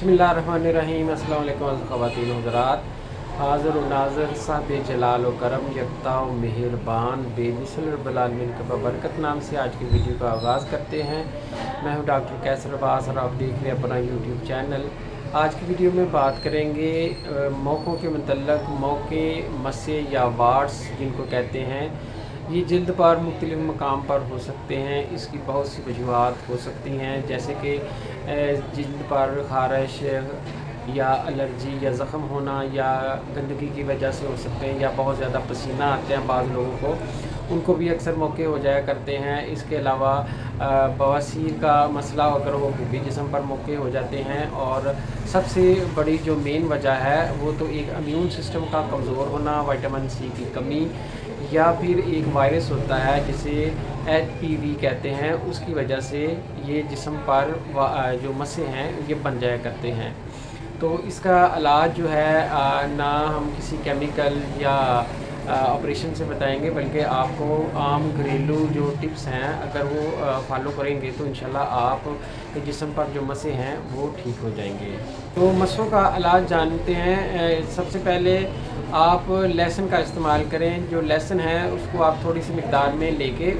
बिस्मिल्लाहिर्रहमानिर्रहीम। अस्सलाम वालेकुम ख़वातीन हज़रात। हाज़िर व नाज़िर साहिब जलाल व करम यकता व मेहरबान बेमिसल रब्बुल आलमीन के बरकत नाम से आज की वीडियो का आगाज़ करते हैं। मैं हूं डॉक्टर कैसर अब्बास और आप देख रहे हैं अपना यूट्यूब चैनल। आज की वीडियो में बात करेंगे मौक़ों के मतलब मौके, मस्से या वार्ड्स जिनको कहते हैं। ये जल्द पर मुख्तलिफ़ मकाम पर हो सकते हैं। इसकी बहुत सी वजूहात हो सकती हैं, जैसे कि जल्द पर ख़ारिश या एलर्जी या ज़ख़म होना या गंदगी की वजह से हो सकते हैं, या बहुत ज़्यादा पसीना आते हैं बाज़ लोगों को, उनको भी अक्सर मौके हो जाया करते हैं। इसके अलावा बवासीर का मसला अगर हो भी जिस्म पर मौके हो जाते हैं। और सबसे बड़ी जो मेन वजह है वो तो एक इम्यून सिस्टम का कमज़ोर होना, विटामिन सी की कमी, या फिर एक वायरस होता है जिसे HPV कहते हैं, उसकी वजह से ये जिस्म पर जो मस्से हैं ये बन जाया करते हैं। तो इसका इलाज जो है ना हम किसी केमिकल या ऑपरेशन से बताएंगे, बल्कि आपको आम घरेलू जो टिप्स हैं अगर वो फॉलो करेंगे तो इंशाल्लाह आप के जिस्म पर जो मस्से हैं वो ठीक हो जाएंगे। तो मस्सों का इलाज जानते हैं। सबसे पहले आप लहसुन का इस्तेमाल करें। जो लहसुन है उसको आप थोड़ी सी मिकदार में लेके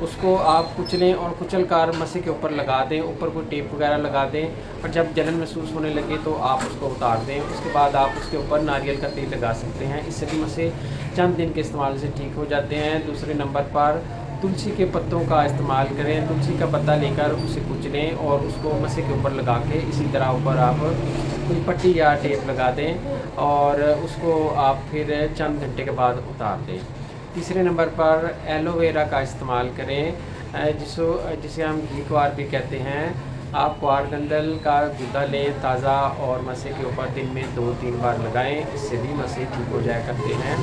उसको आप कुचलें और कुचल कर मस्से के ऊपर लगा दें, ऊपर कोई टेप वगैरह लगा दें, और जब जलन महसूस होने लगे तो आप उसको उतार दें। उसके बाद आप उसके ऊपर नारियल का तेल लगा सकते हैं। इससे भी मस्से चंद दिन के इस्तेमाल से ठीक हो जाते हैं। दूसरे नंबर पर तुलसी के पत्तों का इस्तेमाल करें। तुलसी का पत्ता लेकर उसे कुचलें और उसको मस्से के ऊपर लगा के इसी तरह ऊपर आप कोई पट्टी या टेप लगा दें और उसको आप फिर चंद घंटे के बाद उतार दें। तीसरे नंबर पर एलोवेरा का इस्तेमाल करें, जिसे हम घी क्वार भी कहते हैं। आप क्वार गंदल का गुदा लें ताज़ा और मस्से के ऊपर दिन में 2-3 बार लगाएं। इससे भी मस्से ठीक हो जाया करते हैं।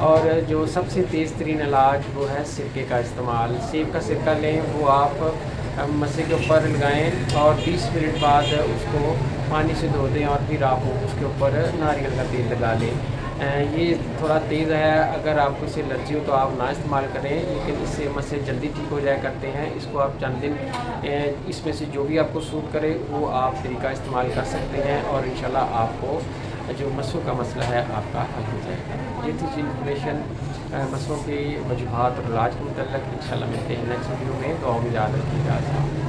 और जो सबसे तेज़ तरीन इलाज वो है सिरके का इस्तेमाल। सेब का सिरका लें, वो आप मस्से के ऊपर लगाएं और 20 मिनट बाद उसको पानी से धो दें और फिर आप उसके ऊपर नारियल का तेल लगा लें। ये थोड़ा तेज़ है, अगर आपको इससे एलर्जी हो तो आप ना इस्तेमाल करें, लेकिन इससे मस्से जल्दी ठीक हो जाया करते हैं। इसको आप चंद दिन इसमें से जो भी आपको सूट करे वो आप तरीका इस्तेमाल कर सकते हैं और इंशाल्लाह आपको जो मस्सों का मसला है आपका हल हो जाएगा। ये थी इन्फॉर्मेशन मस्सों की वजूहात और इलाज के मतलब। इंशाल्लाह मिलते हैं नेक्स्ट वीडियो में। तो इजाज़त दीजिए।